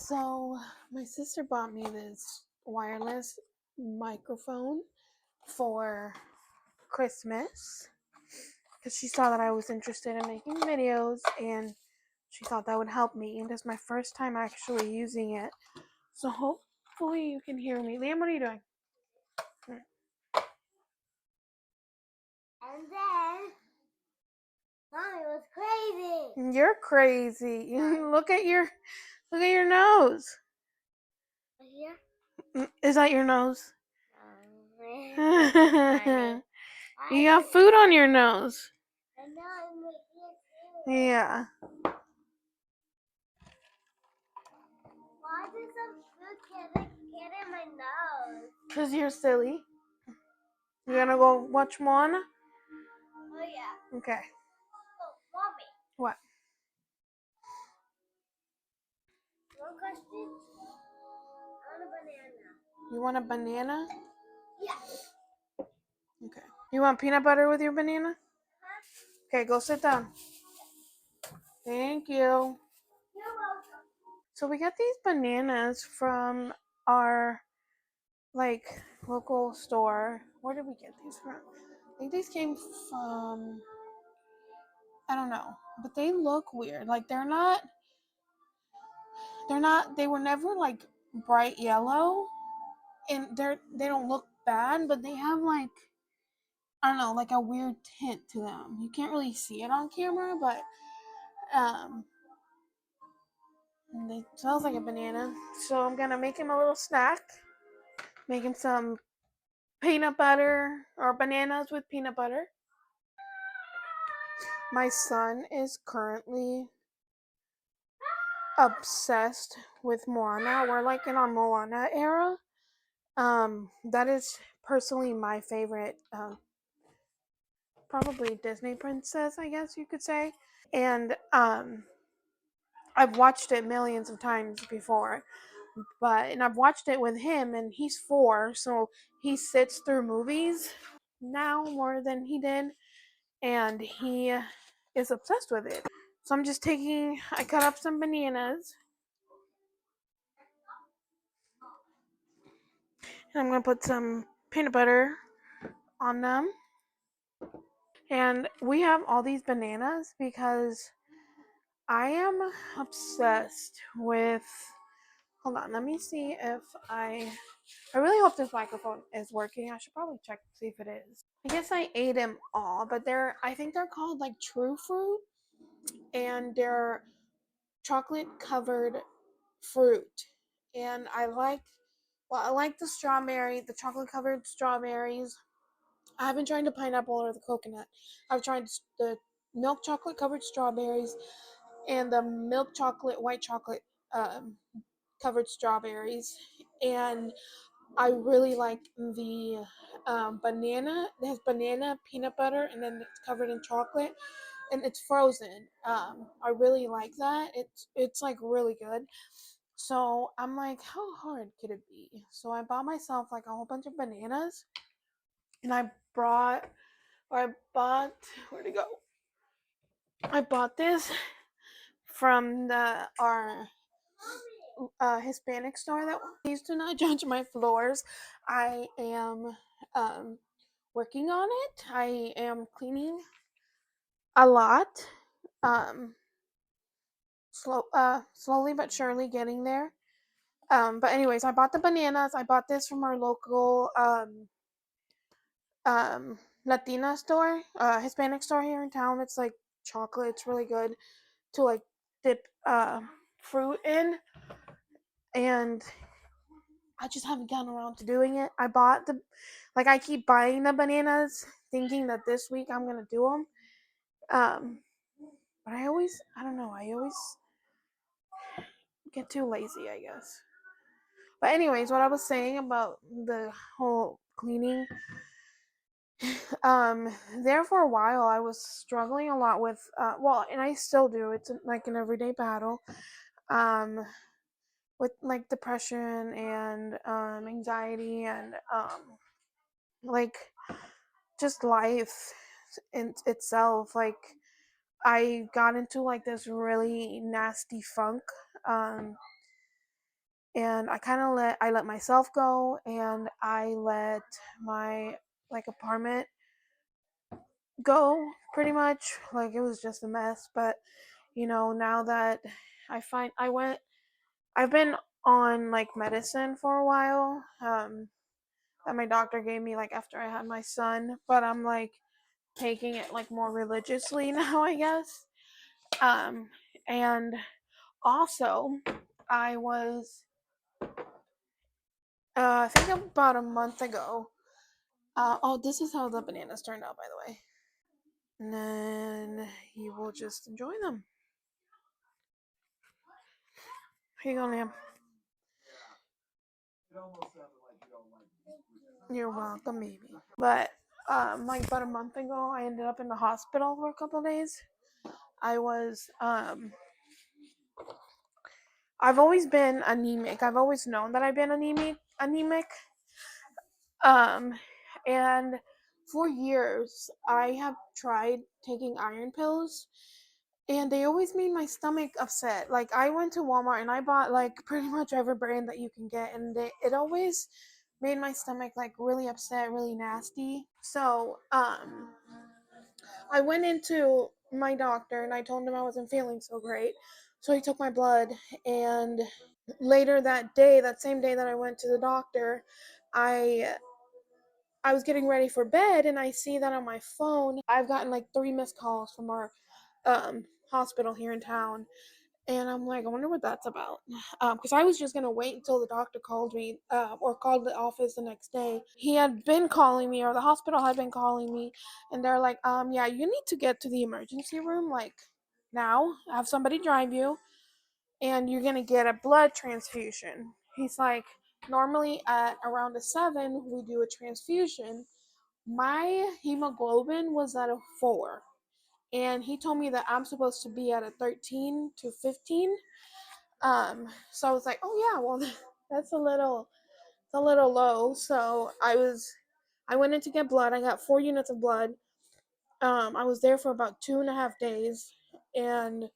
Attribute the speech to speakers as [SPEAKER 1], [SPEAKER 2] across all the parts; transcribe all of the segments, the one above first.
[SPEAKER 1] So, my sister bought me this wireless microphone for Christmas because she saw that I was interested in making videos and she thought that would help me. And this is my first time actually using it. So, hopefully, you can hear me. Liam, what are you doing?
[SPEAKER 2] And then Mommy was crazy.
[SPEAKER 1] You're crazy. Look at your nose.
[SPEAKER 2] Here?
[SPEAKER 1] Is that your nose?
[SPEAKER 2] Funny.
[SPEAKER 1] You got food on your nose.
[SPEAKER 2] I know I'm making it.
[SPEAKER 1] Yeah.
[SPEAKER 2] Why does some food get in my nose?
[SPEAKER 1] Because you're silly. You gonna go watch Moana?
[SPEAKER 2] Oh yeah.
[SPEAKER 1] Okay.
[SPEAKER 2] Oh, Mommy.
[SPEAKER 1] What?
[SPEAKER 2] One question. I want a banana.
[SPEAKER 1] You want a banana?
[SPEAKER 2] Yeah.
[SPEAKER 1] Okay. You want peanut butter with your banana?
[SPEAKER 2] Huh?
[SPEAKER 1] Okay, go sit down. Thank you.
[SPEAKER 2] You're welcome.
[SPEAKER 1] So we got these bananas from our local store. Where did we get these from? I think these came from, I don't know, but they look weird. Like they were never like bright yellow, and they don't look bad, but they have like, I don't know, like a weird tint to them. You can't really see it on camera, but um it smells like a banana. So I'm gonna make him a little snack. Make him some peanut butter or bananas with peanut butter. My son is currently obsessed with Moana. We're like in our Moana era. That is personally my favorite, probably Disney princess, I guess you could say. And I've watched it millions of times before, and I've watched it with him, and he's 4, so he sits through movies now more than he did, and he is obsessed with it. So I cut up some bananas, and I'm gonna put some peanut butter on them. And we have all these bananas because I am obsessed with. Hold on, let me see if I really hope this microphone is working. I should probably check to see if it is. I guess I ate them all, but I think they're called like True Fruit, and they're chocolate covered fruit. And I like the chocolate covered strawberries. I haven't tried the pineapple or the coconut. I've tried the milk chocolate covered strawberries and the milk chocolate, white chocolate um, covered strawberries. And I really like the banana. It has banana, peanut butter, and then it's covered in chocolate, and it's frozen. I really like that. It's like really good. So I'm like, how hard could it be? So I bought myself like a whole bunch of bananas, and I bought, where'd it go? I bought this from our Hispanic store. That please do not judge my floors. I am working on it. I am cleaning a lot. Um, slowly but surely getting there. But anyways, I bought the bananas. I bought this from our local Latina store, Hispanic store here in town. It's like chocolate. It's really good to like dip fruit in, and I just haven't gotten around to doing it. I keep buying the bananas, thinking that this week I'm gonna do them. But I don't know, I always get too lazy, I guess. But anyways, what I was saying about the whole cleaning, there for a while I was struggling a lot with, and I still do. It's like an everyday battle, um, with like depression and anxiety and like just life in itself. Like I got into like this really nasty funk, um and I let myself go, and I let my like apartment go pretty much. Like it was just a mess, but now that I went I've been on like medicine for a while, that my doctor gave me like after I had my son, but I'm like taking it like more religiously now, I guess. Um and also I was I think about a month ago. Oh, this is how the bananas turned out, by the way. And then you will just enjoy them. Here you go, Liam. You're welcome, baby. But like about a month ago, I ended up in the hospital for a couple of days. I was I've always been anemic. I've always known that I've been anemic. Um, and for years, I have tried taking iron pills, and they always made my stomach upset. Like I went to Walmart and I bought like pretty much every brand that you can get, and it always made my stomach like really upset, really nasty. So I went into my doctor and I told him I wasn't feeling so great. So he took my blood, and later that day, that same day that I went to the doctor, I I was getting ready for bed and I see that on my phone I've gotten like 3 missed calls from our hospital here in town, and I'm like, I wonder what that's about. Because I was just gonna wait until the doctor called me, or called the office the next day. He had been calling me, or the hospital had been calling me, and they're like, yeah, you need to get to the emergency room like now. Have somebody drive you, and you're gonna get a blood transfusion. He's like, normally at around a 7, we do a transfusion. My hemoglobin was at a 4, and he told me that I'm supposed to be at a 13 to 15. So I was like, oh yeah, well that's a little low. So I went in to get blood. I got 4 units of blood. I was there for about 2.5 days, and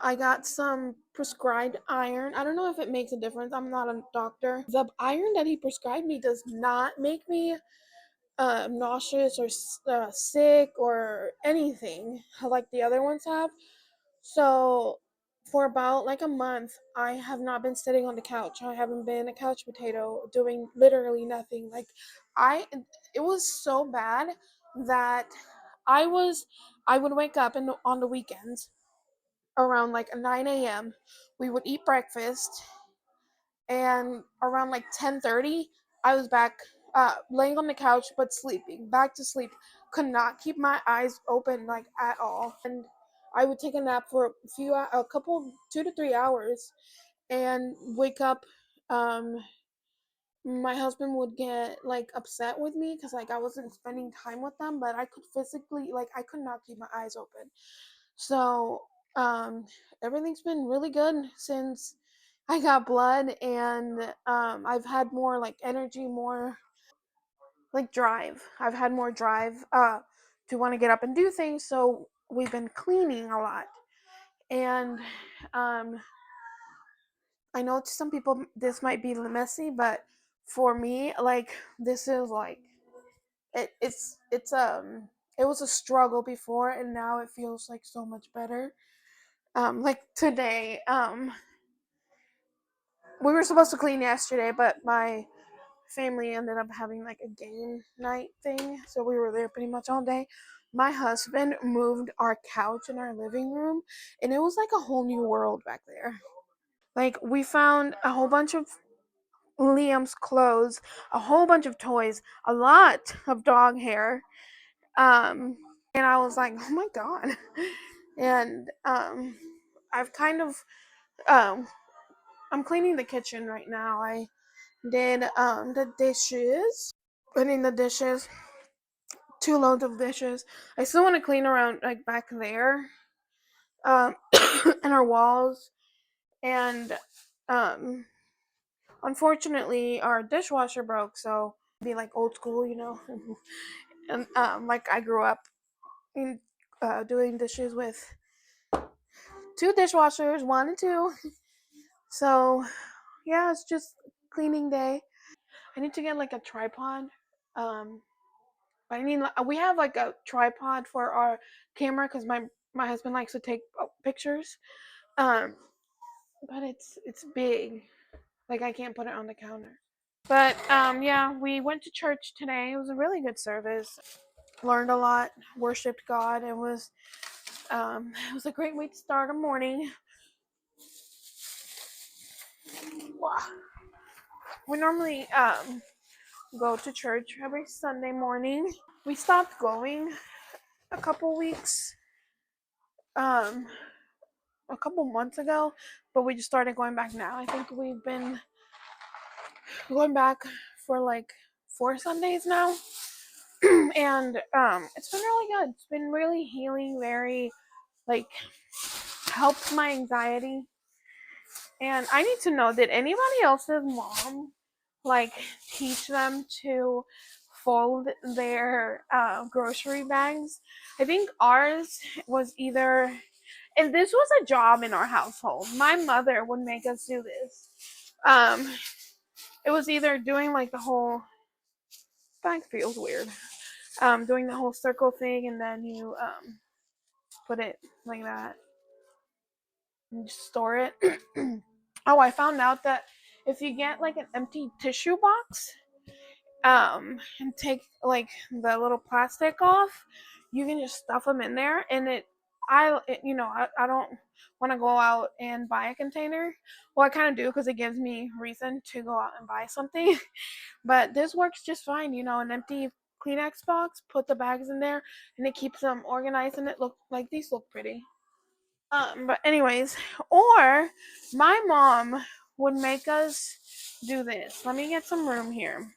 [SPEAKER 1] I got some prescribed iron. I don't know if it makes a difference. I'm not a doctor. The iron that he prescribed me does not make me nauseous or sick or anything like the other ones have. So for about like a month, I have not been sitting on the couch. I haven't been a couch potato doing literally nothing. Like I it was so bad that I was I would wake up on the weekends around like 9 a.m. We would eat breakfast, and around like 10:30, I was back laying on the couch but sleeping, back to sleep. Could not keep my eyes open like at all. And I would take a nap for a couple 2 to 3 hours and wake up. My husband would get like upset with me because like I wasn't spending time with them, but I could physically like I could not keep my eyes open. So um everything's been really good since I got blood, and I've had more like energy, more like drive. I've had more drive to want to get up and do things. So we've been cleaning a lot, and um I know to some people this might be messy, but for me, like this is like it was a struggle before, and now it feels like so much better. Like today, we were supposed to clean yesterday, but my family ended up having like a game night thing, so we were there pretty much all day. My husband moved our couch in our living room, and it was like a whole new world back there. Like we found a whole bunch of Liam's clothes, a whole bunch of toys, a lot of dog hair. And I was like, oh my god. And I've kind of um I'm cleaning the kitchen right now. I did the dishes, putting the dishes, 2 loads of dishes. I still want to clean around like back there, um, and our walls, and um, unfortunately our dishwasher broke. So be like old school, and like I grew up in doing dishes with 2 dishwashers, 1 and 2. So yeah, it's just cleaning day. I need to get like a tripod. Um, I mean, we have like a tripod for our camera because my husband likes to take pictures. Um, but it's big. Like I can't put it on the counter. But yeah, we went to church today. It was a really good service. Learned a lot. Worshipped God. It was a great way to start a morning. We normally go to church every Sunday morning. We stopped going a couple weeks, um, a couple months ago, but we just started going back now. I think we've been going back for like 4 Sundays now, and it's been really good. It's been really healing, very like helped my anxiety. And I need to know, did anybody else's mom like teach them to fold their grocery bags? I think ours was either, and this was a job in our household. My mother would make us do this. Um, it was either doing like the whole bag feels weird. Doing the whole circle thing, and then you put it like that and just store it. Oh, I found out that if you get like an empty tissue box, and take like the little plastic off, you can just stuff them in there, and I don't want to go out and buy a container. Well, I kind of do because it gives me reason to go out and buy something. But this works just fine. An empty Kleenex box, put the bags in there, and it keeps them organized, and it look like these look pretty. But anyways, or my mom would make us do this. Let me get some room here.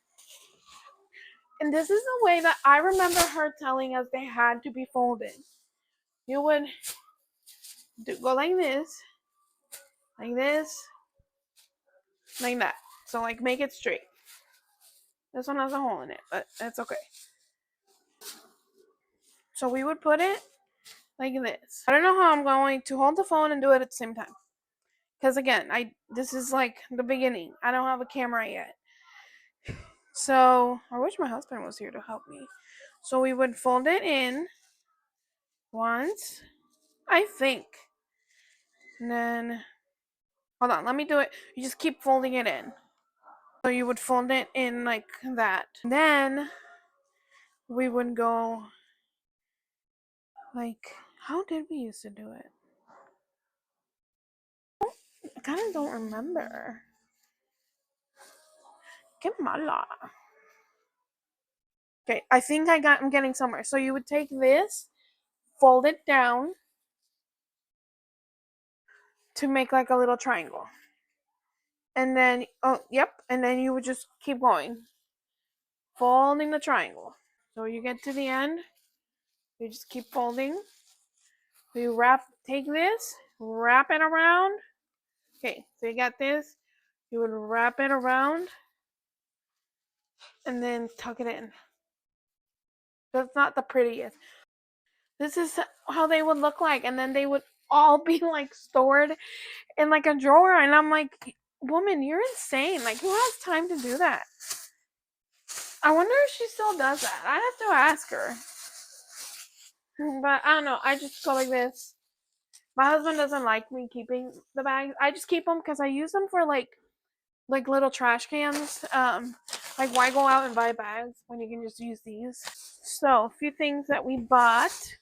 [SPEAKER 1] And this is the way that I remember her telling us they had to be folded. You would go like this, like this, like that. So like make it straight. This one has a hole in it, but that's okay. So we would put it like this. I don't know how I'm going to hold the phone and do it at the same time. Because again, this is like the beginning. I don't have a camera yet. So I wish my husband was here to help me. So we would fold it in once, I think. And then hold on, let me do it. You just keep folding it in. So you would fold it in like that. Then we would go like, how did we used to do it? I kind of don't remember. Qué mala. Okay, I think I'm getting somewhere. So you would take this, fold it down to make like a little triangle. And then, oh, yep, and then you would just keep going, folding the triangle. So you get to the end, you just keep folding. You take this, wrap it around. Okay, so you got this. You would wrap it around and then tuck it in. That's not the prettiest. This is how they would look like, and then they would all be like stored in like a drawer. And I'm like, woman, you're insane. Like, who has time to do that? I wonder if she still does that. I have to ask her. But I don't know. I just go like this. My husband doesn't like me keeping the bags. I just keep them because I use them for like little trash cans. Like why go out and buy bags when you can just use these? So a few things that we bought.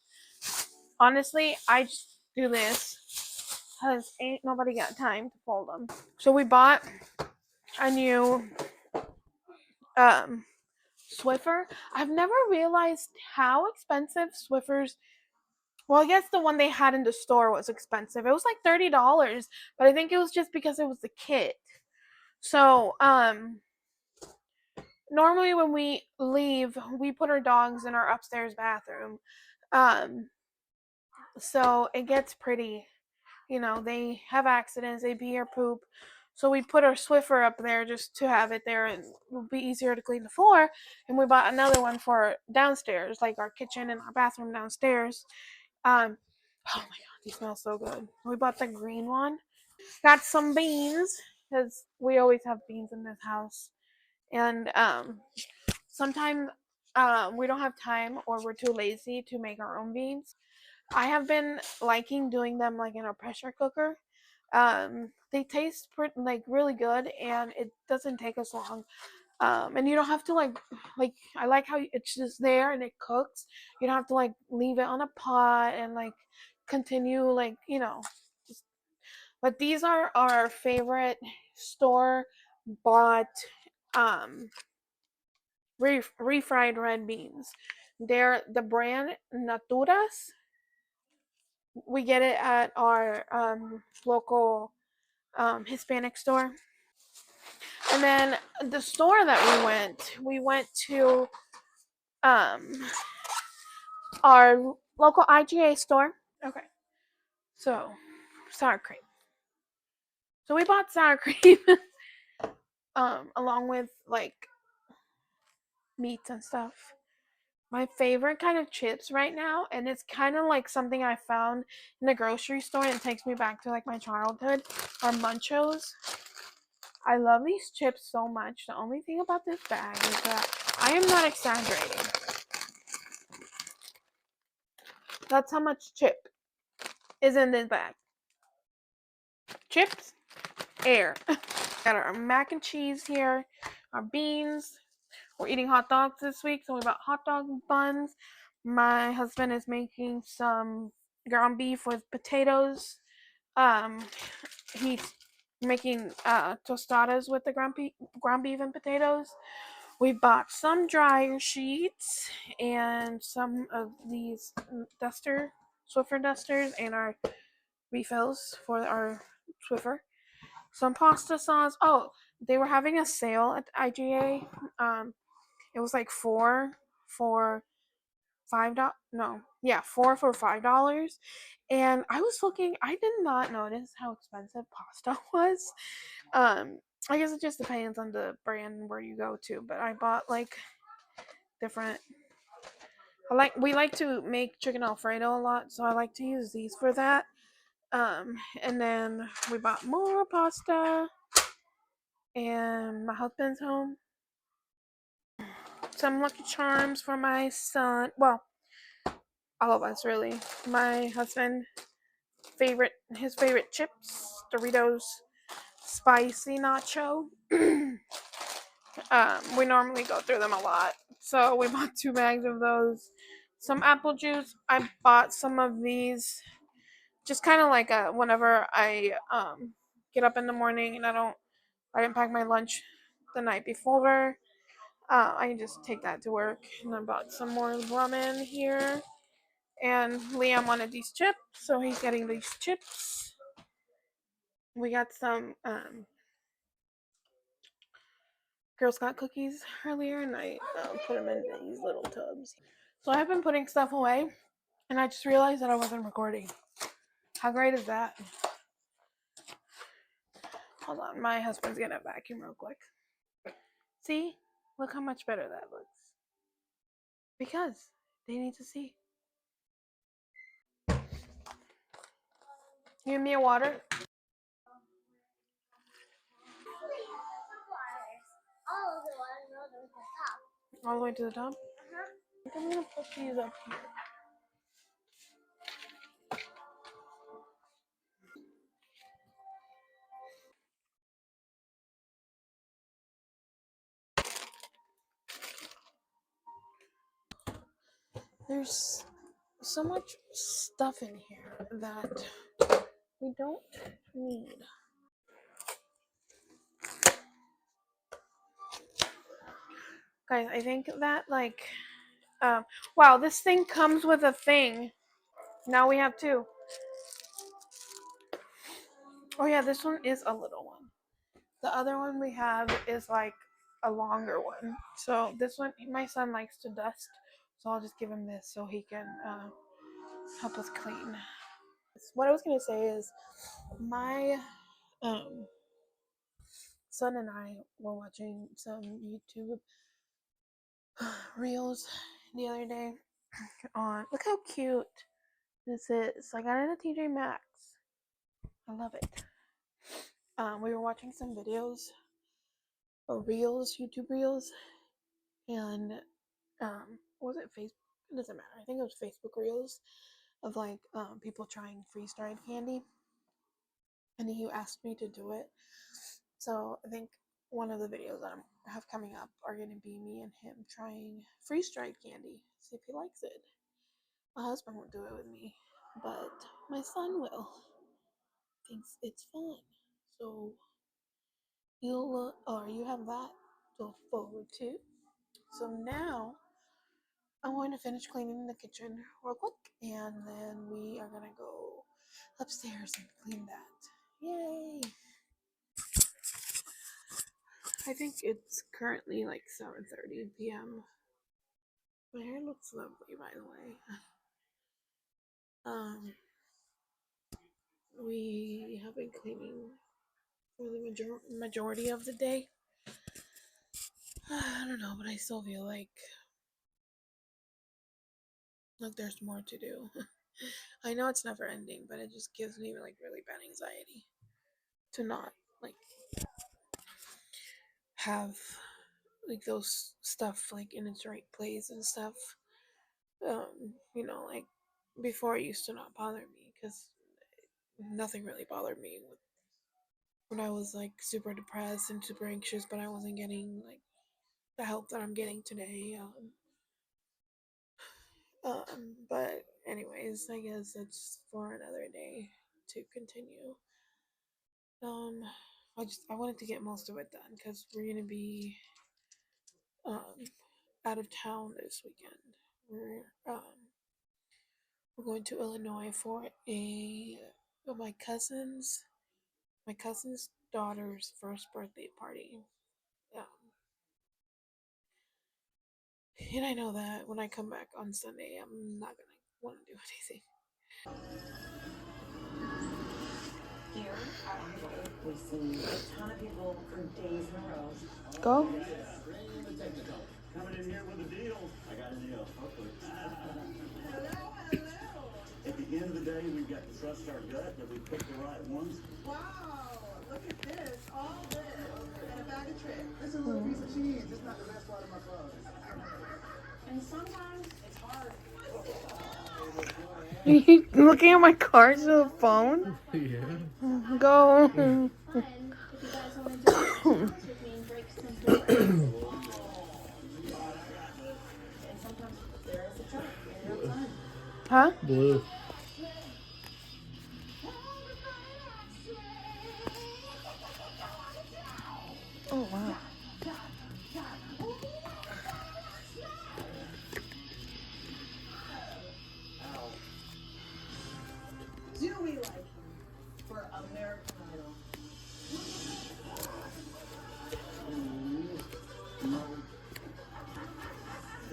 [SPEAKER 1] Honestly, I just do this because ain't nobody got time to fold them. So we bought a new Swiffer. I've never realized how expensive Swiffers. Well, I guess the one they had in the store was expensive. It was like $30, but I think it was just because it was the kit. So, normally when we leave, we put our dogs in our upstairs bathroom. Um, so it gets pretty, they have accidents, they pee or poop. So we put our Swiffer up there just to have it there, and it'll be easier to clean the floor. And we bought another one for downstairs, like our kitchen and our bathroom downstairs. Oh my god, these smell so good. We bought the green one Got some beans because we always have beans in this house, and sometimes we don't have time or we're too lazy to make our own beans. I have been liking doing them like in a pressure cooker. They taste like really good, and it doesn't take as long. And you don't have to like I like how it's just there and it cooks. You don't have to like leave it on a pot and like continue like just. But these are our favorite store bought um refried red beans. They're the brand Naturas. We get it at our local Hispanic store. And then the store that we went to um, our local IGA store. Okay, so sour cream. So we bought sour cream along with like meats and stuff. My favorite kind of chips right now, and it's kind of like something I found in a grocery store and it takes me back to like my childhood, are Munchos. I love these chips so much. The only thing about this bag is that I am not exaggerating. That's how much chip is in this bag. Chips, air. Got our mac and cheese here, our beans. We're eating hot dogs this week, so we bought hot dog buns. My husband is making some ground beef with potatoes. Um, he's making tostadas with the ground beef and potatoes. We bought some dryer sheets and some of these Swiffer dusters, and our refills for our Swiffer. Some pasta sauce. Oh, they were having a sale at IGA. It was like for $5. No, yeah, four for $5. And I was looking. I did not notice how expensive pasta was. Um, I guess it just depends on the brand where you go to. But I bought like different. We like to make chicken alfredo a lot, so I like to use these for that. And then we bought more pasta, and my husband's home. Some Lucky Charms for my son. Well, all of us really. My husband his favorite chips, Doritos spicy nacho. We normally go through them a lot, so we bought 2 bags of those. Some apple juice. I bought some of these, just kind of like whenever I get up in the morning and I didn't pack my lunch the night before. I can just take that to work. And I bought some more ramen here. And Liam wanted these chips, so he's getting these chips. We got some Girl Scout cookies earlier, and I put them in these little tubs. So I've been putting stuff away, and I just realized that I wasn't recording. How great is that? Hold on, my husband's gonna vacuum real quick. See? Look how much better that looks. Because they need to see. Give me a water. All the way to the top? I'm gonna put these up here. There's so much stuff in here that we don't need. Guys, I think that wow, this thing comes with a thing. Now we have two. Oh yeah, this one is a little one. The other one we have is like a longer one. So this one, my son likes to dust, so I'll just give him this so he can help us clean. What I was gonna say is, my um, son and I were watching some YouTube reels the other day on. Look how cute this is. I got it at TJ Maxx. I love it. we were watching some videos or reels, YouTube reels, and was it Facebook? It doesn't matter. I think it was Facebook reels of like people trying freeze-dried candy, and he asked me to do it. So I think one of the videos that I have coming up are going to be me and him trying freeze-dried candy, see if he likes it. My husband won't do it with me, but my son will. Thinks it's fun. So you have that to look forward to. So now I'm going to finish cleaning the kitchen real quick, and then we are gonna go upstairs and clean that. Yay! I think it's currently like 7:30 p.m. My hair looks lovely, by the way. We have been cleaning for the majority of the day. I don't know, but I still feel like there's more to do. I know it's never ending, but it just gives me like really bad anxiety to not like have like those stuff like in its right place and stuff. Like before it used to not bother me because nothing really bothered me when I was like super depressed and super anxious, but I wasn't getting like the help that I'm getting today. But anyways, I guess it's for another day to continue. Um, I wanted to get most of it done because we're gonna be um out of town this weekend. We're going to Illinois for my cousin's my cousin's daughter's first birthday party. Um, and I know that when I come back on Sunday, I'm not gonna want to do anything.
[SPEAKER 3] Here at Home, we've seen a ton of people for days in a row.
[SPEAKER 1] Go.
[SPEAKER 4] Coming in here with a deal. I got a deal. Hopefully. Hello. At the end of the day, we've got to trust our gut that we picked the right ones.
[SPEAKER 5] Wow, look at this, all this, and a bag of tricks. This is a little piece of cheese, it's not the best part of my clothes.
[SPEAKER 3] And sometimes it's hard.
[SPEAKER 1] Are you looking at my cards with a phone?
[SPEAKER 6] Yeah.
[SPEAKER 1] Go.
[SPEAKER 2] If you guys want to do it with me and break some doors.
[SPEAKER 3] And sometimes there is a trick in real time.
[SPEAKER 1] Huh?
[SPEAKER 6] Blue.
[SPEAKER 1] Oh wow.
[SPEAKER 3] Do we like him for American Idol?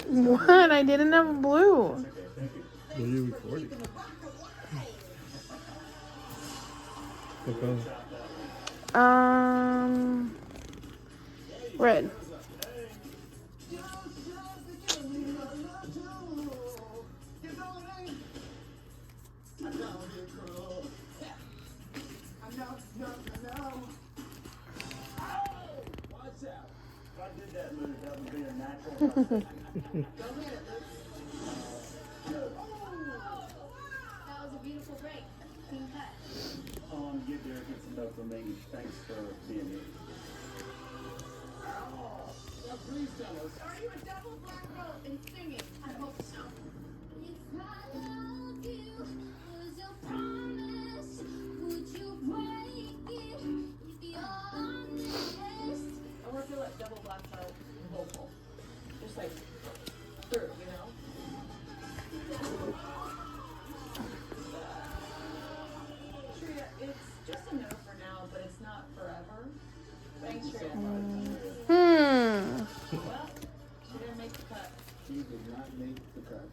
[SPEAKER 1] What? I didn't have blue.
[SPEAKER 6] What are you recording? What color?
[SPEAKER 1] Red.
[SPEAKER 4] If I did that move, that would be a natural.
[SPEAKER 2] That was a beautiful break. Clean cut.
[SPEAKER 4] Get there, get some note from me. Thanks for being here.
[SPEAKER 5] Now please tell us, are you a double black belt in singing?
[SPEAKER 2] I hope so. If I love you, was your promise? Would you break it if you're honest?
[SPEAKER 3] I want to feel like double black belt vocal. Just like through, you know? Shreya, it's just a no for now, but it's not forever. Thanks, Shreya. Well, she didn't make the cut.
[SPEAKER 4] She did not make the cut.